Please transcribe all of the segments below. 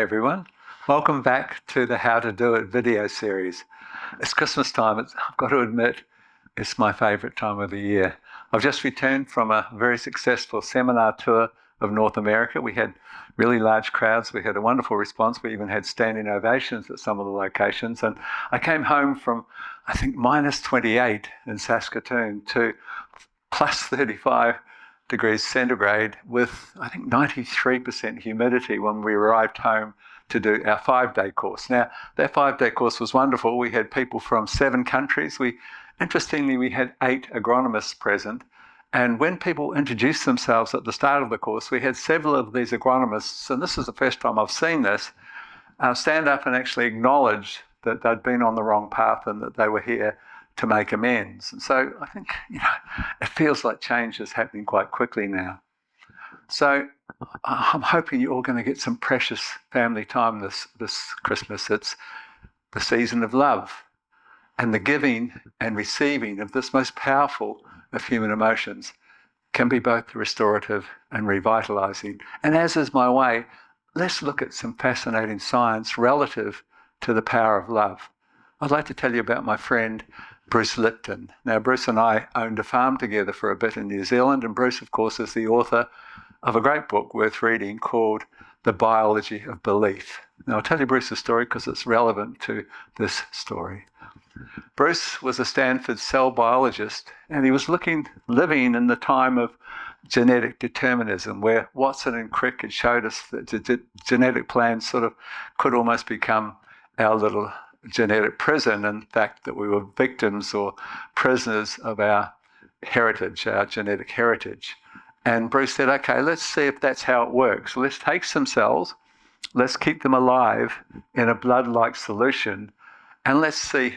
Hi everyone, welcome back to the How to Do It video series. It's Christmas time. I've got to admit, it's my favourite time of the year. I've just returned from a very successful seminar tour of North America. We had really large crowds. We had a wonderful response. We even had standing ovations at some of the locations. And I came home from, I think, minus 28 in Saskatoon to plus 35 degrees centigrade with, I think, 93% humidity when we arrived home to do our 5-day course. Now, that 5-day course was wonderful. We had people from 7 countries. Interestingly, we had 8 agronomists present. And when people introduced themselves at the start of the course, we had several of these agronomists, and this is the first time I've seen this, stand up and actually acknowledge that they'd been on the wrong path and that they were here to make amends. And so I think, it feels like change is happening quite quickly now. So I'm hoping you're all going to get some precious family time this Christmas. It's the season of love and the giving and receiving of this most powerful of human emotions can be both restorative and revitalizing. And as is my way, let's look at some fascinating science relative to the power of love. I'd like to tell you about my friend Bruce Lipton. Now, Bruce and I owned a farm together for a bit in New Zealand, and Bruce, of course, is the author of a great book worth reading called The Biology of Belief. Now, I'll tell you Bruce's story because it's relevant to this story. Bruce was a Stanford cell biologist, and he was living in the time of genetic determinism, where Watson and Crick had showed us that the genetic plan sort of could almost become our little genetic prison, and the fact that we were victims or prisoners of our heritage, our genetic heritage. And Bruce said, okay, let's see if that's how it works. Let's take some cells, let's keep them alive in a blood-like solution, and let's see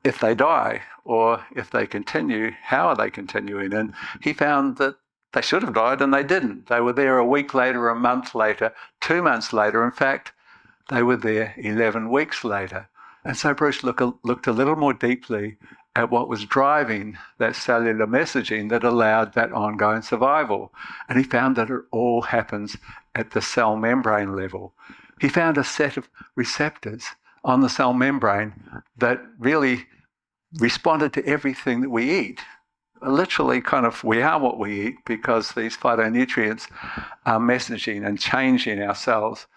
if they die, or if they continue, how are they continuing? And he found that they should have died and they didn't. They were there a week later, a month later, 2 months later. In fact, they were there 11 weeks later. And so Bruce looked a little more deeply at what was driving that cellular messaging that allowed that ongoing survival. And he found that it all happens at the cell membrane level. He found a set of receptors on the cell membrane that really responded to everything that we eat. Literally, we are what we eat, because these phytonutrients are messaging and changing our cells.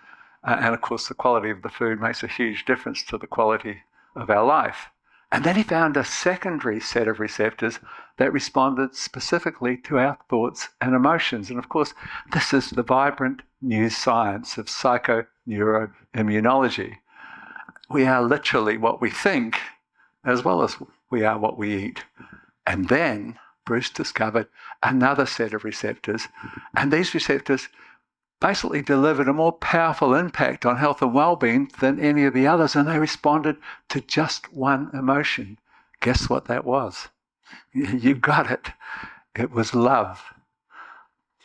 And of course, the quality of the food makes a huge difference to the quality of our life. And then he found a secondary set of receptors that responded specifically to our thoughts and emotions. And of course, this is the vibrant new science of psychoneuroimmunology. We are literally what we think, as well as we are what we eat. And then Bruce discovered another set of receptors, and these receptors basically delivered a more powerful impact on health and well-being than any of the others, and they responded to just one emotion. Guess what that was? You got it. It was love.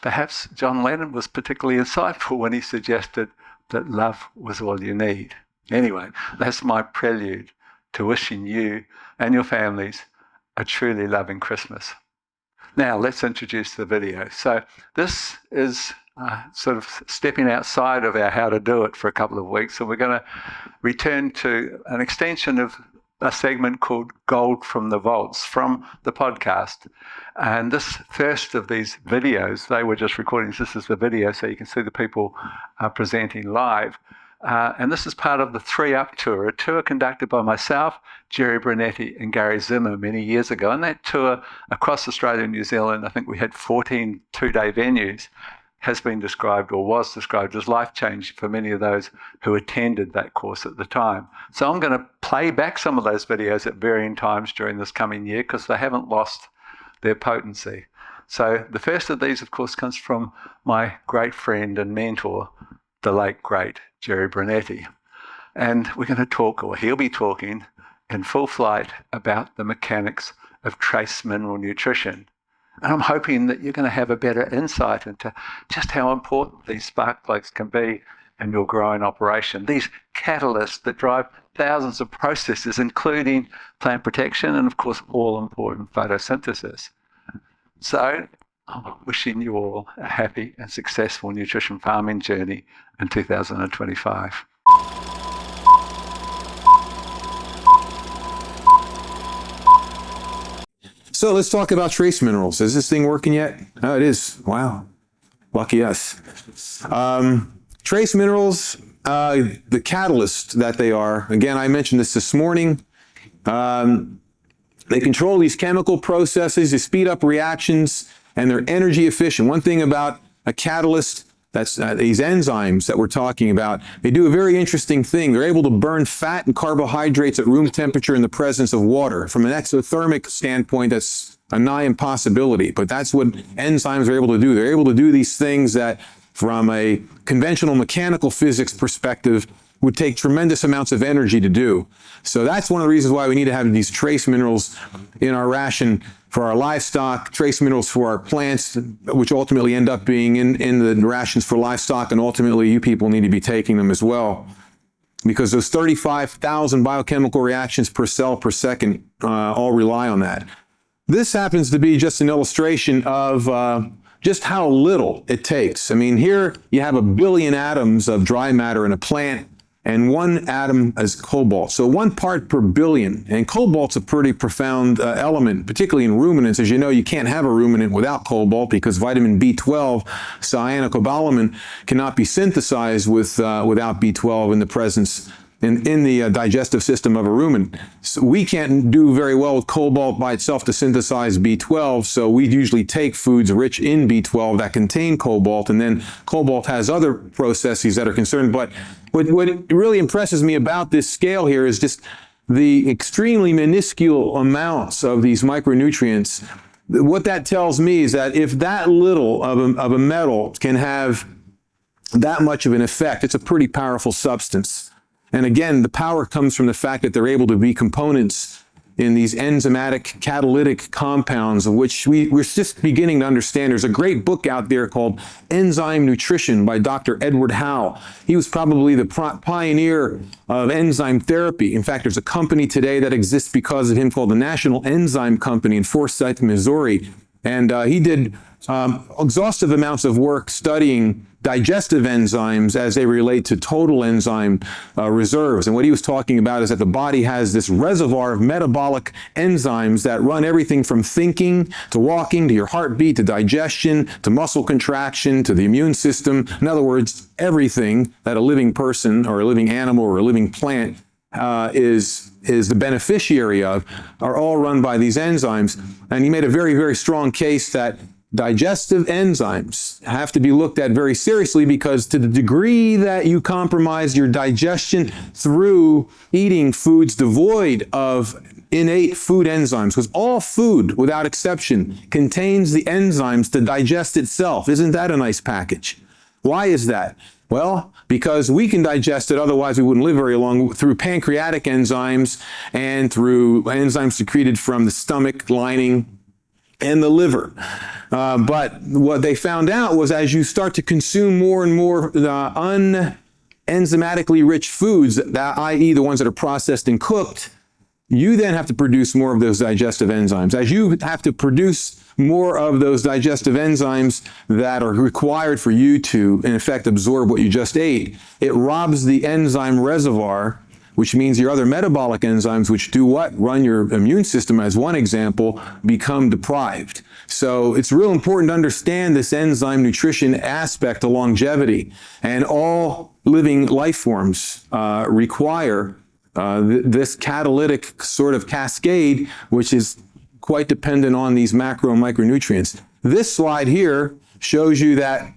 Perhaps John Lennon was particularly insightful when he suggested that love was all you need. Anyway, that's my prelude to wishing you and your families a truly loving Christmas. Now, let's introduce the video. So this is sort of stepping outside of our How to Do It for a couple of weeks, and we're going to return to an extension of a segment called Gold from the Vaults from the podcast. And this first of these videos, they were just recordings. This is the video, so you can see the people presenting live. And this is part of the 3-Up tour, a tour conducted by myself, Jerry Brunetti, and Gary Zimmer many years ago. And that tour across Australia and New Zealand, I think we had 14 2-day venues, has been described, or was described, as life-changing for many of those who attended that course at the time. So I'm going to play back some of those videos at varying times during this coming year, because they haven't lost their potency. So the first of these, of course, comes from my great friend and mentor, the late, great Jerry Brunetti. And we're going to talk, or he'll be talking, in full flight about the mechanics of trace mineral nutrition. And I'm hoping that you're going to have a better insight into just how important these spark plugs can be in your growing operation. These catalysts that drive thousands of processes, including plant protection and, of course, all-important photosynthesis. So I'm wishing you all a happy and successful nutrition farming journey in 2025. So let's talk about trace minerals. Is this thing working yet? Oh, it is. Wow. Lucky us. Trace minerals, the catalyst that they are, again, I mentioned this morning, they control these chemical processes, they speed up reactions, and they're energy efficient. One thing about a catalyst, that's these enzymes that we're talking about, they do a very interesting thing. They're able to burn fat and carbohydrates at room temperature in the presence of water. From an exothermic standpoint, that's a nigh impossibility, but that's what enzymes are able to do. They're able to do these things that, from a conventional mechanical physics perspective, would take tremendous amounts of energy to do. So that's one of the reasons why we need to have these trace minerals in our ration for our livestock, trace minerals for our plants, which ultimately end up being in the rations for livestock, and ultimately you people need to be taking them as well. Because those 35,000 biochemical reactions per cell per second all rely on that. This happens to be just an illustration of just how little it takes. I mean, here you have 1 billion atoms of dry matter in a plant, and 1 atom is cobalt. So 1 part per billion. And cobalt's a pretty profound element, particularly in ruminants. As you know, you can't have a ruminant without cobalt because vitamin B12, cyanocobalamin, cannot be synthesized without B12 in the presence in the digestive system of a ruminant. So we can't do very well with cobalt by itself to synthesize B12, so we usually take foods rich in B12 that contain cobalt, and then cobalt has other processes that are concerned. But what really impresses me about this scale here is just the extremely minuscule amounts of these micronutrients. What that tells me is that if that little of a metal can have that much of an effect, it's a pretty powerful substance. And again, the power comes from the fact that they're able to be components in these enzymatic catalytic compounds, of which we're just beginning to understand. There's a great book out there called Enzyme Nutrition by Dr. Edward Howe. He was probably the pioneer of enzyme therapy. In fact, there's a company today that exists because of him called the National Enzyme Company in Forsyth, Missouri. And he did exhaustive amounts of work studying digestive enzymes as they relate to total enzyme reserves. And what he was talking about is that the body has this reservoir of metabolic enzymes that run everything from thinking to walking to your heartbeat to digestion to muscle contraction to the immune system. In other words, everything that a living person or a living animal or a living plant is the beneficiary of are all run by these enzymes. And he made a very, very strong case that digestive enzymes have to be looked at very seriously, because to the degree that you compromise your digestion through eating foods devoid of innate food enzymes, because all food, without exception, contains the enzymes to digest itself. Isn't that a nice package? Why is that? Well, because we can digest it, otherwise we wouldn't live very long, through pancreatic enzymes and through enzymes secreted from the stomach lining and the liver. But what they found out was, as you start to consume more and more unenzymatically rich foods, i.e. the ones that are processed and cooked, you then have to produce more of those digestive enzymes. As you have to produce more of those digestive enzymes that are required for you to, in effect, absorb what you just ate, it robs the enzyme reservoir, which means your other metabolic enzymes, which do what? Run your immune system, as one example, become deprived. So it's real important to understand this enzyme nutrition aspect of longevity. And all living life forms require this catalytic sort of cascade, which is quite dependent on these macro and micronutrients. This slide here shows you that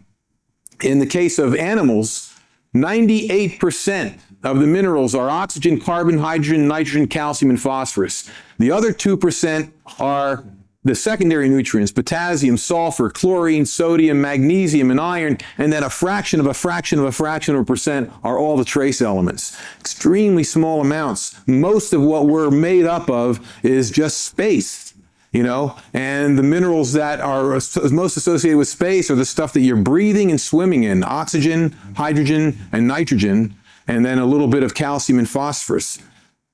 in the case of animals, 98% of the minerals are oxygen, carbon, hydrogen, nitrogen, calcium, and phosphorus. The other 2% are the secondary nutrients: potassium, sulfur, chlorine, sodium, magnesium, and iron, and then a fraction of a fraction of a fraction of a percent are all the trace elements. Extremely small amounts. Most of what we're made up of is just space, you know, and the minerals that are most associated with space are the stuff that you're breathing and swimming in: oxygen, hydrogen, and nitrogen, and then a little bit of calcium and phosphorus.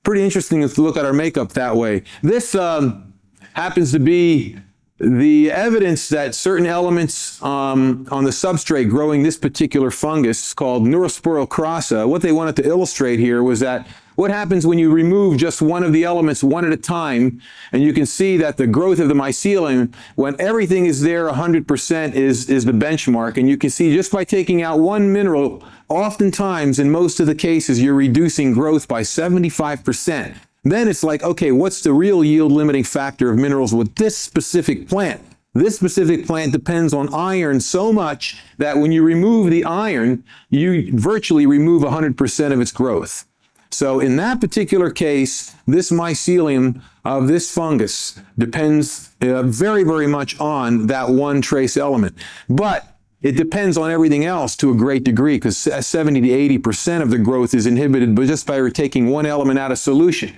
Pretty interesting to look at our makeup that way. This happens to be the evidence that certain elements on the substrate growing this particular fungus called Neurosporal crassa, what they wanted to illustrate here was that what happens when you remove just one of the elements one at a time, and you can see that the growth of the mycelium, when everything is there 100% is the benchmark, and you can see just by taking out one mineral, oftentimes in most of the cases you're reducing growth by 75%. Then it's like, okay, what's the real yield limiting factor of minerals with this specific plant? This specific plant depends on iron so much that when you remove the iron, you virtually remove 100% of its growth. So in that particular case, this mycelium of this fungus depends very, very much on that one trace element. But it depends on everything else to a great degree, because 70 to 80% of the growth is inhibited just by taking one element out of solution.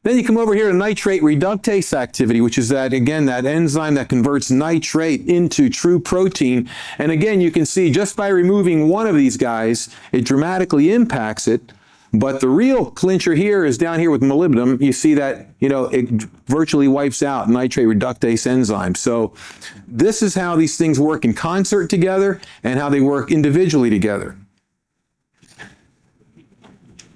Then you come over here to nitrate reductase activity, which is that, again, that enzyme that converts nitrate into true protein. And again, you can see just by removing one of these guys, it dramatically impacts it. But the real clincher here is down here with molybdenum. You see that, it virtually wipes out nitrate reductase enzymes. So this is how these things work in concert together and how they work individually together.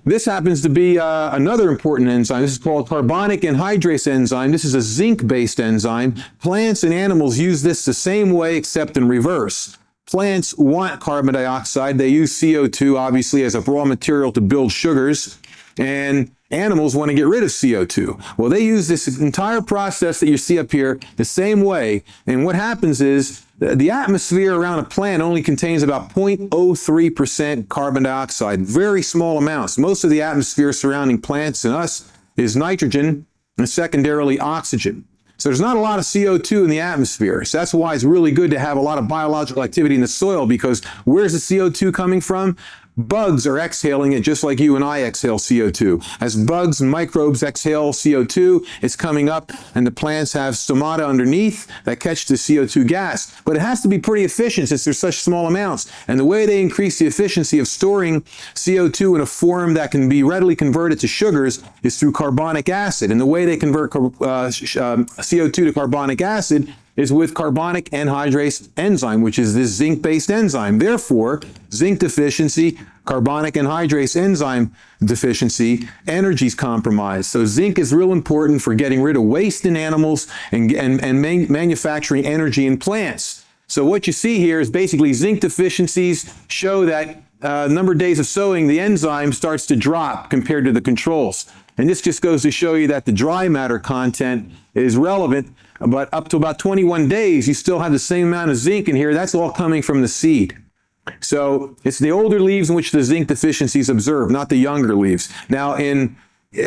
This happens to be another important enzyme. This is called carbonic anhydrase enzyme. This is a zinc-based enzyme. Plants and animals use this the same way, except in reverse. Plants want carbon dioxide. They use CO2, obviously, as a raw material to build sugars. And animals want to get rid of CO2. Well, they use this entire process that you see up here the same way. And what happens is the atmosphere around a plant only contains about 0.03% carbon dioxide, very small amounts. Most of the atmosphere surrounding plants and us is nitrogen and secondarily oxygen. So there's not a lot of CO2 in the atmosphere. So that's why it's really good to have a lot of biological activity in the soil, because where's the CO2 coming from? Bugs are exhaling it just like you and I exhale CO2. As bugs and microbes exhale CO2, it's coming up, and the plants have stomata underneath that catch the CO2 gas. But it has to be pretty efficient since there's such small amounts. And the way they increase the efficiency of storing CO2 in a form that can be readily converted to sugars is through carbonic acid. And the way they convert CO2 to carbonic acid is with carbonic anhydrase enzyme, which is this zinc-based enzyme. Therefore, zinc deficiency, carbonic anhydrase enzyme deficiency, energy is compromised. So zinc is real important for getting rid of waste in animals and manufacturing energy in plants. So what you see here is basically zinc deficiencies show that number of days of sowing, the enzyme starts to drop compared to the controls. And this just goes to show you that the dry matter content is relevant, but up to about 21 days, you still have the same amount of zinc in here. That's all coming from the seed. So it's the older leaves in which the zinc deficiency is observed, not the younger leaves. Now,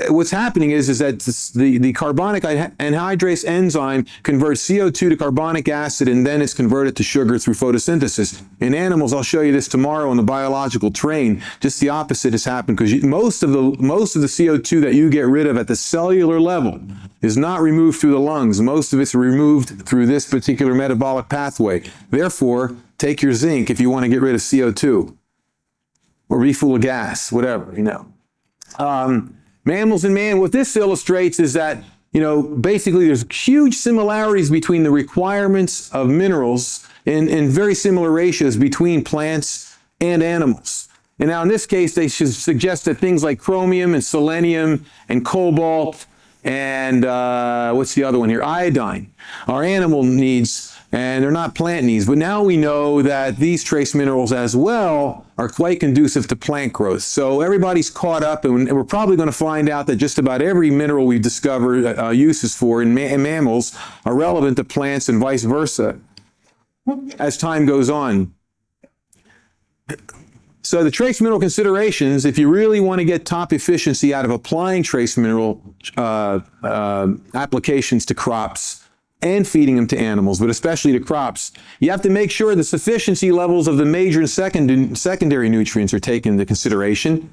what's happening is that the carbonic anhydrase enzyme converts CO2 to carbonic acid, and then it's converted to sugar through photosynthesis. In animals, I'll show you this tomorrow in the biological train, just the opposite has happened, because most of the CO2 that you get rid of at the cellular level is not removed through the lungs. Most of it's removed through this particular metabolic pathway. Therefore, take your zinc if you want to get rid of CO2 or be full of gas, whatever, Mammals and man, what this illustrates is that, basically there's huge similarities between the requirements of minerals in very similar ratios between plants and animals. And now in this case, they should suggest that things like chromium and selenium and cobalt and what's the other one here? Iodine are animal needs, and they're not plant needs. But now we know that these trace minerals as well are quite conducive to plant growth. So everybody's caught up, and we're probably going to find out that just about every mineral we discover uses for in mammals are relevant to plants and vice versa as time goes on. So the trace mineral considerations, if you really want to get top efficiency out of applying trace mineral applications to crops and feeding them to animals, but especially to crops, you have to make sure the sufficiency levels of the major and secondary nutrients are taken into consideration.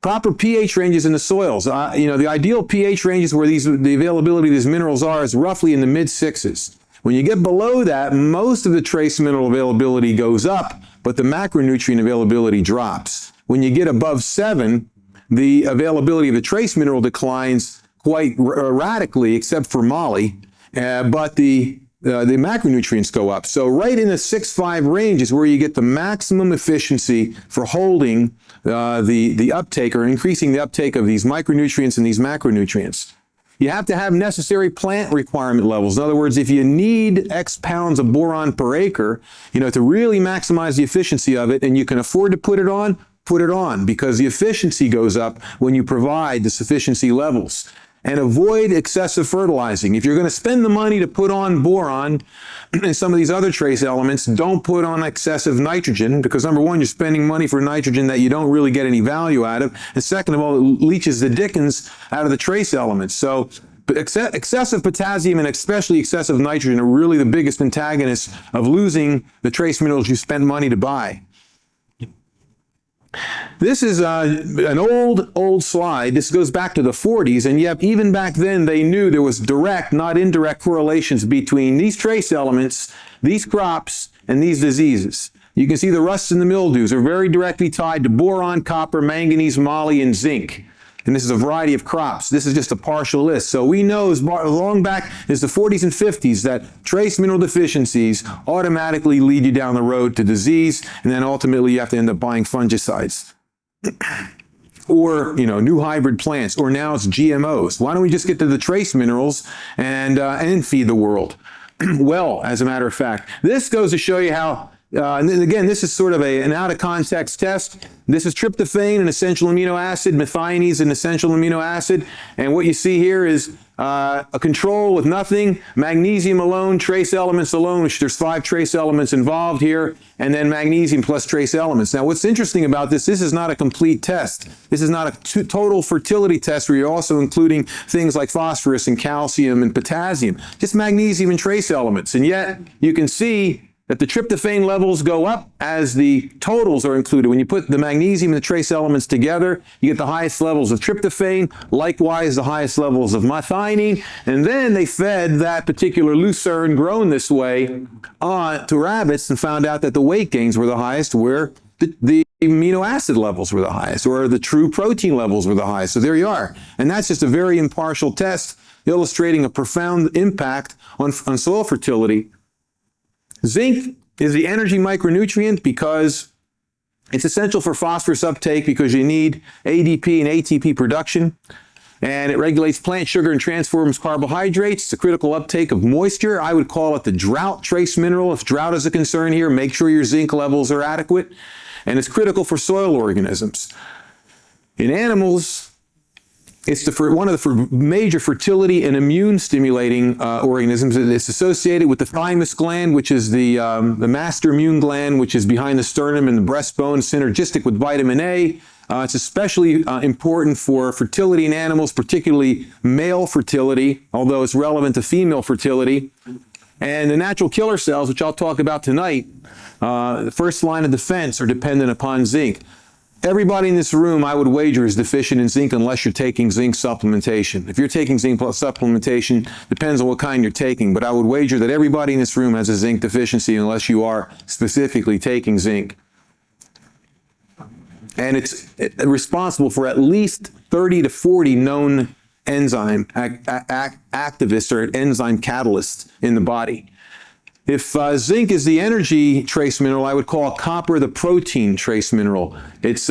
Proper pH ranges in the soils. The ideal pH ranges where the availability of these minerals is roughly in the mid-6s. When you get below that, most of the trace mineral availability goes up, but the macronutrient availability drops. When you get above 7, the availability of the trace mineral declines quite radically, except for moly, but the the macronutrients go up. So right in the 6-5 range is where you get the maximum efficiency for holding the uptake or increasing the uptake of these micronutrients and these macronutrients. You have to have necessary plant requirement levels. In other words, if you need X pounds of boron per acre, to really maximize the efficiency of it, and you can afford to put it on, because the efficiency goes up when you provide the sufficiency levels. And avoid excessive fertilizing. If you're going to spend the money to put on boron and some of these other trace elements, don't put on excessive nitrogen, because number one, you're spending money for nitrogen that you don't really get any value out of. And second of all, it leaches the dickens out of the trace elements. So excessive potassium and especially excessive nitrogen are really the biggest antagonists of losing the trace minerals you spent money to buy. This is an old slide. This goes back to the 40s, and yet even back then they knew there was direct, not indirect, correlations between these trace elements, these crops, and these diseases. You can see the rusts and the mildews are very directly tied to boron, copper, manganese, moly, and zinc. And this is a variety of crops. This is just a partial list. So we know as long back as the 40s and 50s that trace mineral deficiencies automatically lead you down the road to disease, and then ultimately you have to end up buying fungicides. Or, new hybrid plants, or now it's GMOs. Why don't we just get to the trace minerals and feed the world? Well, as a matter of fact, this goes to show you how, and then again, this is sort of an out-of-context test. This is tryptophan, an essential amino acid, methionine, an essential amino acid, and what you see here is a control with nothing, magnesium alone, trace elements alone, which there's 5 trace elements involved here, and then magnesium plus trace elements. Now, what's interesting about this is not a complete test. This is not a total fertility test where you're also including things like phosphorus and calcium and potassium, just magnesium and trace elements. And yet, you can see that the tryptophan levels go up as the totals are included. When you put the magnesium and the trace elements together, you get the highest levels of tryptophan, likewise the highest levels of methionine, and then they fed that particular lucerne grown this way to rabbits and found out that the weight gains were the highest where the amino acid levels were the highest, or the true protein levels were the highest. So there you are. And that's just a very impartial test illustrating a profound impact on soil fertility. Zinc is the energy micronutrient because it's essential for phosphorus uptake because you need ADP and ATP production. And it regulates plant sugar and transforms carbohydrates. It's a critical uptake of moisture. I would call it the drought trace mineral. If drought is a concern here, make sure your zinc levels are adequate. And it's critical for soil organisms. In animals, it's one of the major fertility and immune stimulating organisms. It's associated with the thymus gland, which is the master immune gland, which is behind the sternum and the breastbone, synergistic with vitamin A. It's especially important for fertility in animals, particularly male fertility, although it's relevant to female fertility. And the natural killer cells, which I'll talk about tonight, the first line of defense, are dependent upon zinc. Everybody in this room, I would wager, is deficient in zinc unless you're taking zinc supplementation. If you're taking zinc supplementation, depends on what kind you're taking, but I would wager that everybody in this room has a zinc deficiency unless you are specifically taking zinc. And it's responsible for at least 30 to 40 known enzyme activists or enzyme catalysts in the body. If zinc is the energy trace mineral, I would call copper the protein trace mineral. It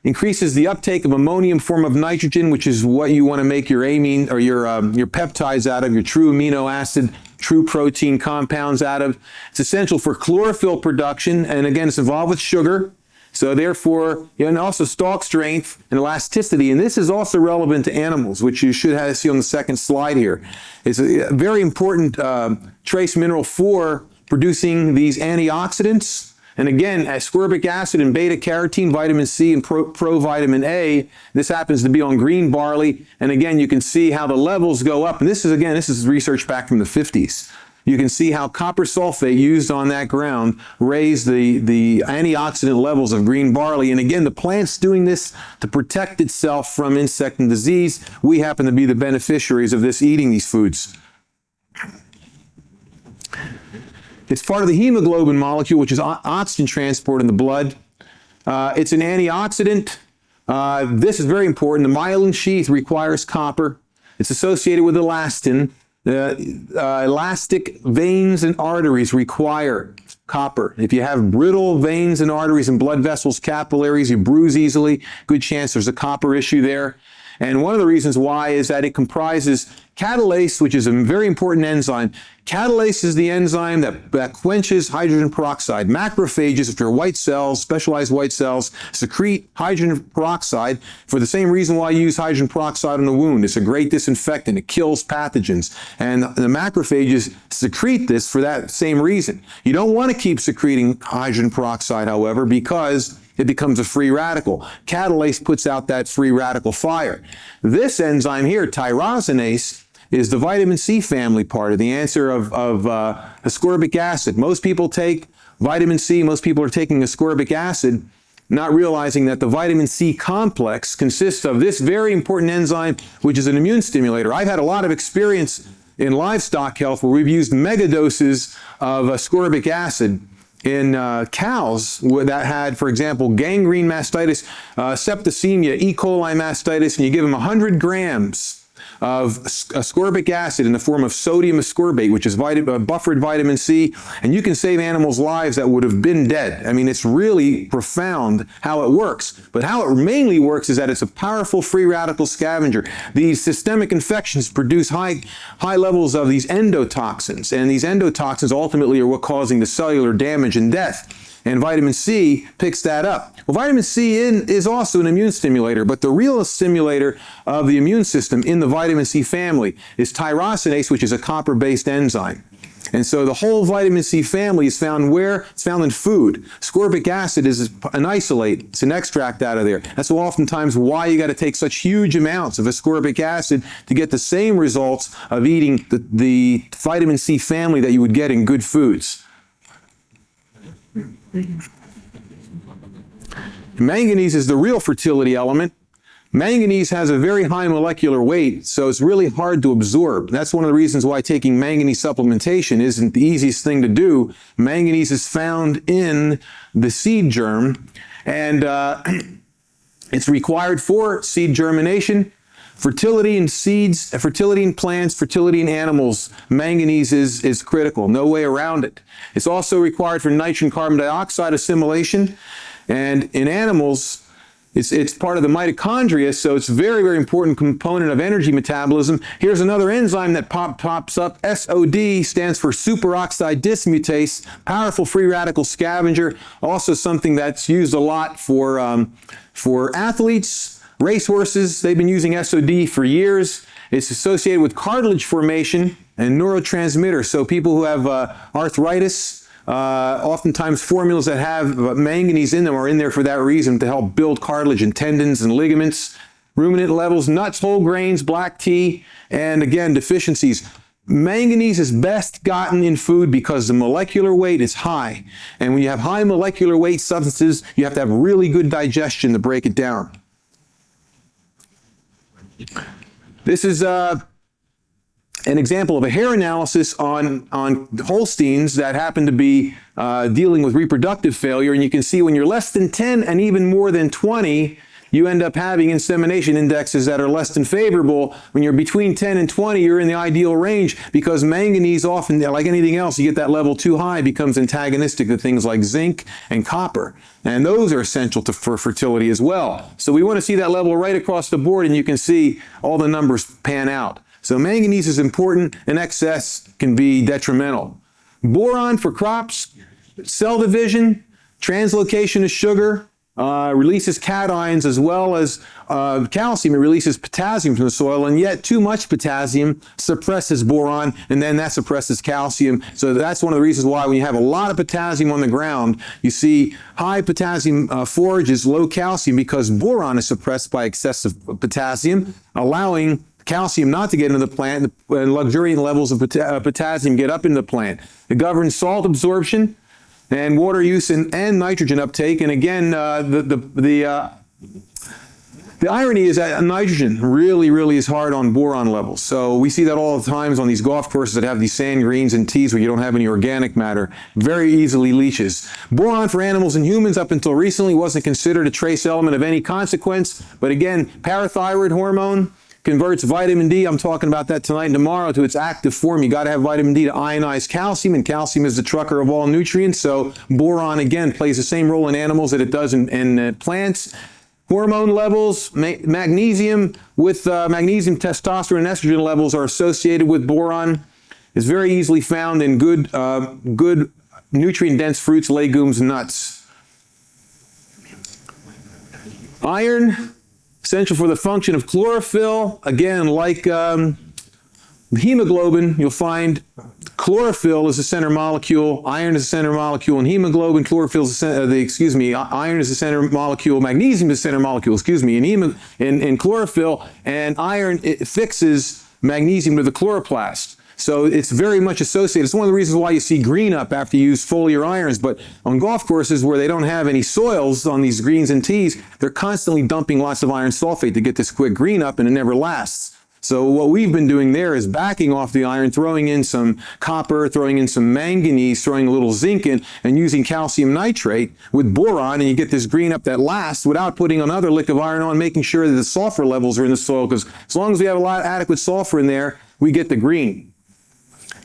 increases the uptake of ammonium form of nitrogen, which is what you want to make your amine or your peptides out of, your true amino acid, true protein compounds out of. It's essential for chlorophyll production, and again, it's involved with sugar. So therefore, and also stalk strength and elasticity. And this is also relevant to animals, which you should see on the second slide here. It's a very important trace mineral for producing these antioxidants. And again, ascorbic acid and beta-carotene, vitamin C, and provitamin A. This happens to be on green barley. And again, you can see how the levels go up. And this is research back from the 50s. You can see how copper sulfate used on that ground raised the antioxidant levels of green barley. And again, the plant's doing this to protect itself from insect and disease. We happen to be the beneficiaries of this eating these foods. It's part of the hemoglobin molecule, which is oxygen transport in the blood. It's an antioxidant. This is very important. The myelin sheath requires copper. It's associated with elastin. Elastic veins and arteries require copper. If you have brittle veins and arteries and blood vessels, capillaries, you bruise easily, good chance there's a copper issue there. And one of the reasons why is that it comprises catalase, which is a very important enzyme. Catalase is the enzyme that quenches hydrogen peroxide. Macrophages, which are white cells, specialized white cells, secrete hydrogen peroxide for the same reason why you use hydrogen peroxide on a wound. It's a great disinfectant. It kills pathogens. And the macrophages secrete this for that same reason. You don't want to keep secreting hydrogen peroxide, however, because it becomes a free radical. Catalase puts out that free radical fire. This enzyme here, tyrosinase, is the vitamin C family part of the answer of ascorbic acid. Most people take vitamin C, most people are taking ascorbic acid, not realizing that the vitamin C complex consists of this very important enzyme, which is an immune stimulator. I've had a lot of experience in livestock health where we've used megadoses of ascorbic acid in cows that had, for example, gangrene mastitis, septicemia, E. coli mastitis, and you give them 100 grams of ascorbic acid in the form of sodium ascorbate, which is buffered vitamin C, and you can save animals' lives that would have been dead. I mean, it's really profound how it works. But how it mainly works is that it's a powerful free radical scavenger. These systemic infections produce high levels of these endotoxins, and these endotoxins ultimately are what causing the cellular damage and death. And vitamin C picks that up. Well, vitamin C is also an immune stimulator, but the real stimulator of the immune system in the vitamin C family is tyrosinase, which is a copper-based enzyme. And so the whole vitamin C family is found where? It's found in food. Ascorbic acid is an isolate. It's an extract out of there. That's oftentimes why you got to take such huge amounts of ascorbic acid to get the same results of eating the vitamin C family that you would get in good foods. Manganese is the real fertility element. Manganese has a very high molecular weight, so it's really hard to absorb. That's one of the reasons why taking manganese supplementation isn't the easiest thing to do. Manganese is found in the seed germ, and it's required for seed germination, fertility in seeds, fertility in plants, fertility in animals. Manganese is critical, no way around it. It's also required for nitrogen carbon dioxide assimilation, and in animals, it's part of the mitochondria, so it's a very, very important component of energy metabolism. Here's another enzyme that pops up. SOD stands for superoxide dismutase, powerful free radical scavenger, also something that's used a lot for athletes, racehorses. They've been using SOD for years. It's associated with cartilage formation and neurotransmitter. So people who have arthritis, oftentimes formulas that have manganese in them are in there for that reason, to help build cartilage and tendons and ligaments. Ruminant levels, nuts, whole grains, black tea, and again, deficiencies. Manganese is best gotten in food because the molecular weight is high. And when you have high molecular weight substances, you have to have really good digestion to break it down. This is an example of a hair analysis on Holsteins that happen to be dealing with reproductive failure. And you can see when you're less than 10 and even more than 20, you end up having insemination indexes that are less than favorable. When you're between 10 and 20, you're in the ideal range, because manganese often, like anything else, you get that level too high, becomes antagonistic to things like zinc and copper. And those are essential for fertility as well. So we want to see that level right across the board, and you can see all the numbers pan out. So manganese is important, and excess can be detrimental. Boron for crops, cell division, translocation of sugar, releases cations as well as calcium. It releases potassium from the soil, and yet too much potassium suppresses boron, and then that suppresses calcium. So that's one of the reasons why when you have a lot of potassium on the ground, you see high potassium forages, low calcium, because boron is suppressed by excessive potassium, allowing calcium not to get into the plant, and luxuriant levels of potassium get up into the plant. It governs salt absorption and water use and nitrogen uptake. And again, the irony is that nitrogen really is hard on boron levels. So we see that all the times on these golf courses that have these sand greens and tees where you don't have any organic matter. Very easily leaches. Boron for animals and humans up until recently wasn't considered a trace element of any consequence. But again, parathyroid hormone converts vitamin D, I'm talking about that tonight and tomorrow, to its active form. You got to have vitamin D to ionize calcium, and calcium is the trucker of all nutrients. So boron, again, plays the same role in animals that it does in plants. Hormone levels, magnesium, magnesium, testosterone, and estrogen levels are associated with boron. It's very easily found in good nutrient-dense fruits, legumes, and nuts. Iron, essential for the function of chlorophyll. Again, like hemoglobin, you'll find chlorophyll is the center molecule, iron is the center molecule, and hemoglobin, chlorophyll is iron is the center molecule, magnesium is the center molecule, in chlorophyll, and iron, it fixes magnesium to the chloroplast. So it's very much associated. It's one of the reasons why you see green up after you use foliar irons. But on golf courses where they don't have any soils on these greens and tees, they're constantly dumping lots of iron sulfate to get this quick green up, and it never lasts. So what we've been doing there is backing off the iron, throwing in some copper, throwing in some manganese, throwing a little zinc in, and using calcium nitrate with boron, and you get this green up that lasts without putting another lick of iron on, making sure that the sulfur levels are in the soil, because as long as we have a lot of adequate sulfur in there, we get the green.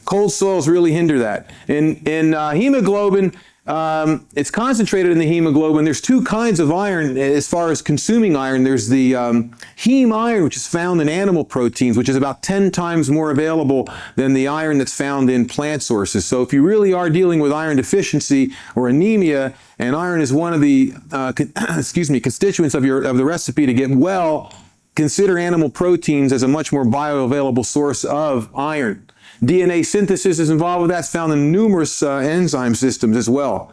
Cold soils really hinder that. In hemoglobin, it's concentrated in the hemoglobin. There's two kinds of iron as far as consuming iron. There's the heme iron, which is found in animal proteins, which is about 10 times more available than the iron that's found in plant sources. So if you really are dealing with iron deficiency or anemia, and iron is one of the constituents of the recipe to get well, consider animal proteins as a much more bioavailable source of iron. DNA synthesis is involved with that. It's found in numerous enzyme systems as well.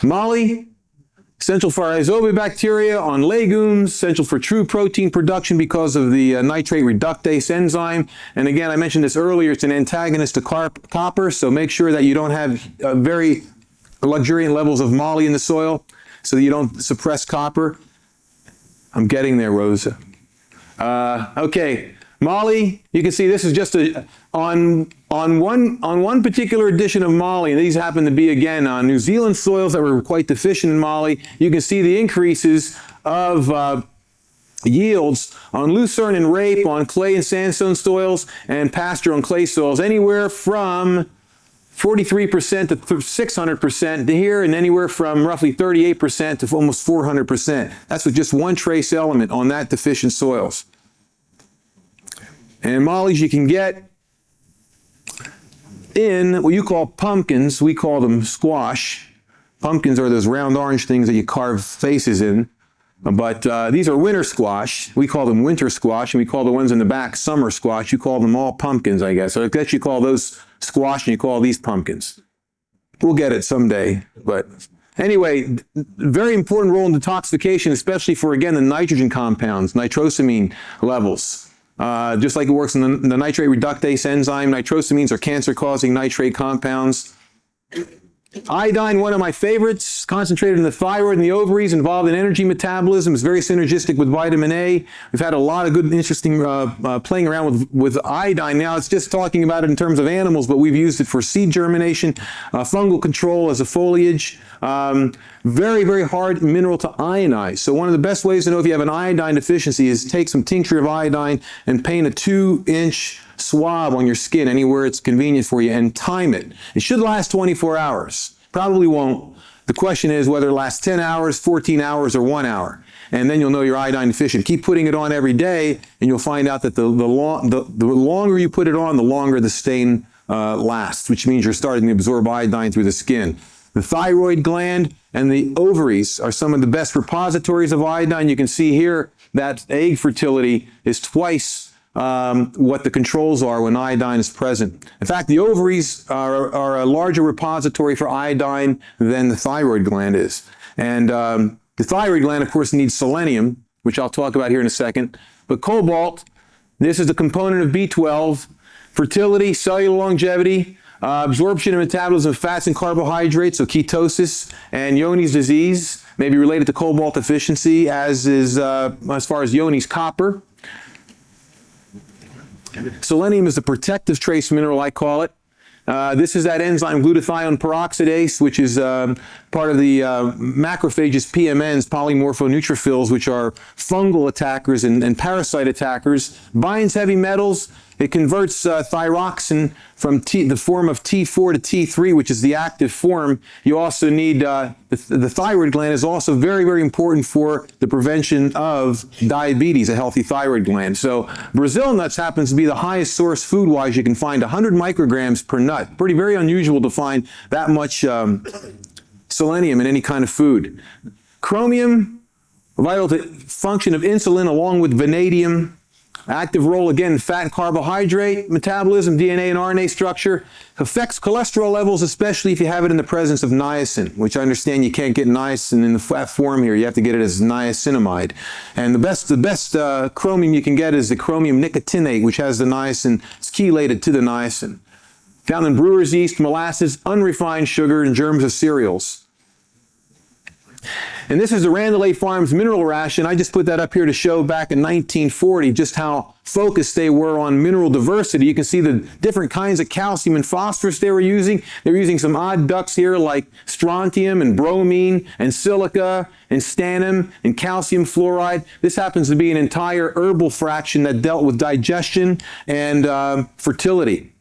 Moly, essential for rhizobacteria on legumes, essential for true protein production because of the nitrate reductase enzyme. And again, I mentioned this earlier, it's an antagonist to copper, so make sure that you don't have very luxuriant levels of moly in the soil so that you don't suppress copper. I'm getting there, Rosa. Okay. Moly, you can see this is just on one particular edition of moly, and these happen to be again on New Zealand soils that were quite deficient in moly. You can see the increases of yields on lucerne and rape on clay and sandstone soils, and pasture on clay soils, anywhere from 43% to 600% to here, and anywhere from roughly 38% to almost 400%. That's with just one trace element on that deficient soils. And mollies you can get in what you call pumpkins. We call them squash. Pumpkins are those round orange things that you carve faces in. But these are winter squash. We call them winter squash, and we call the ones in the back summer squash. You call them all pumpkins, I guess. So I guess you call those squash and you call these pumpkins. We'll get it someday. But anyway, very important role in detoxification, especially for, again, the nitrogen compounds, nitrosamine levels. Just like it works in the nitrate reductase enzyme, nitrosamines are cancer-causing nitrate compounds. Iodine, one of my favorites, concentrated in the thyroid and the ovaries, involved in energy metabolism. It's very synergistic with vitamin A. We've had a lot of good, interesting playing around with iodine. Now, it's just talking about it in terms of animals, but we've used it for seed germination, fungal control as a foliage. Very, very hard mineral to ionize. So one of the best ways to know if you have an iodine deficiency is take some tincture of iodine and paint a 2-inch swab on your skin anywhere it's convenient for you and time it. It should last 24 hours. Probably won't. The question is whether it lasts 10 hours, 14 hours, or 1 hour. And then you'll know you're iodine deficient. Keep putting it on every day, and you'll find out that the longer you put it on, the longer the stain lasts, which means you're starting to absorb iodine through the skin. The thyroid gland and the ovaries are some of the best repositories of iodine. You can see here that egg fertility is twice what the controls are when iodine is present. In fact, the ovaries are a larger repository for iodine than the thyroid gland is. And the thyroid gland, of course, needs selenium, which I'll talk about here in a second. But cobalt, this is the component of B12, fertility, cellular longevity, absorption and metabolism of fats and carbohydrates, so ketosis, and Johne's disease may be related to cobalt deficiency, as is as far as Johne's copper. Selenium is the protective trace mineral, I call it. This is that enzyme glutathione peroxidase, which is part of the macrophages PMNs, polymorphoneutrophils, which are fungal attackers and parasite attackers. Binds heavy metals. It converts thyroxine from the form of T4 to T3, which is the active form. You also need, the thyroid gland is also very, very important for the prevention of diabetes, a healthy thyroid gland. So Brazil nuts happens to be the highest source food-wise. You can find 100 micrograms per nut. Very unusual to find that much selenium in any kind of food. Chromium, vital to function of insulin along with vanadium. Active role, again, in fat and carbohydrate metabolism, DNA and RNA structure. Affects cholesterol levels, especially if you have it in the presence of niacin, which I understand you can't get niacin in the fat form here. You have to get it as niacinamide. And the best chromium you can get is the chromium nicotinate, which has the niacin. It's chelated to the niacin. Found in brewer's yeast, molasses, unrefined sugar, and germs of cereals. And this is the Randelay Farms mineral ration. I just put that up here to show back in 1940 just how focused they were on mineral diversity. You can see the different kinds of calcium and phosphorus they were using. They were using some odd ducks here like strontium and bromine and silica and stannum and calcium fluoride. This happens to be an entire herbal fraction that dealt with digestion and fertility.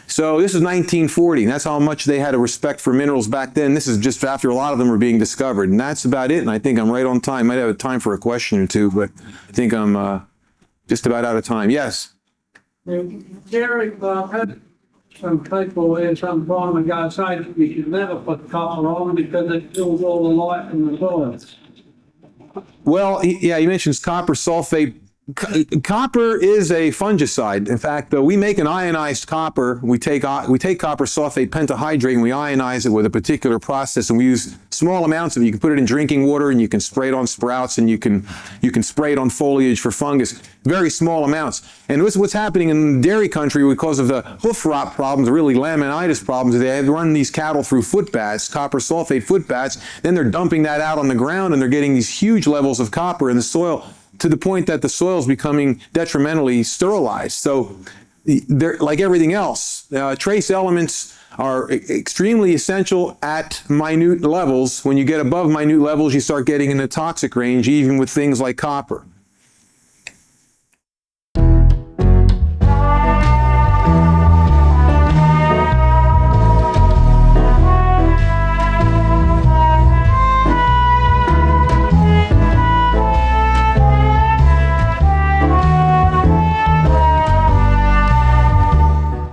So this is 1940. That's how much they had a respect for minerals back then. This is just after a lot of them were being discovered. And that's about it. And I think I'm right on time. Might have time for a question or two, but I think I'm just about out of time. Yes? Jerry, I've had some people here some time ago say that you should never put copper on because it kills all the life in the soil. Well, yeah, he mentions copper sulfate. Copper is a fungicide. In fact, we make an ionized copper. We take copper sulfate pentahydrate and we ionize it with a particular process, and we use small amounts of it. You can put it in drinking water, and you can spray it on sprouts, and you can spray it on foliage for fungus. Very small amounts. And what's happening in dairy country because of the hoof rot problems, really laminitis problems, they run these cattle through foot baths, copper sulfate foot baths. Then they're dumping that out on the ground, and they're getting these huge levels of copper in the soil, to the point that the soil is becoming detrimentally sterilized. So they're like everything else. Trace elements are extremely essential at minute levels. When you get above minute levels, you start getting in the toxic range, even with things like copper.